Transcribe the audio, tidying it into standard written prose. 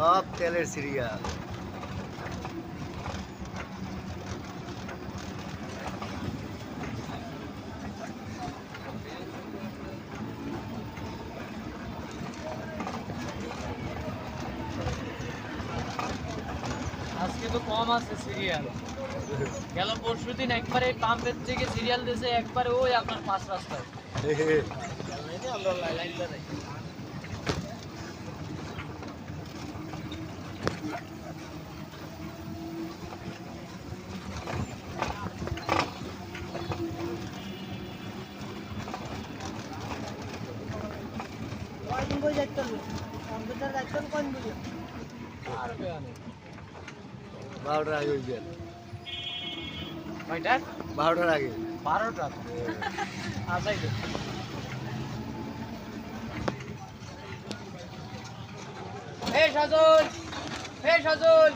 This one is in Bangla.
সব তেলের সিরিয়াল। আজকে তো কম আছে সিরিয়াল। গেল পরশুদিন একবারে পাম্পের থেকে সিরিয়াল দিয়েছে, একবারে ওই আপনার 5 রাস্তায়। বারোটার আগে উঠবেন। কয়টা? 12টার আগে। 12টা। আচ্ছা, এই সাজল, এই সাজল।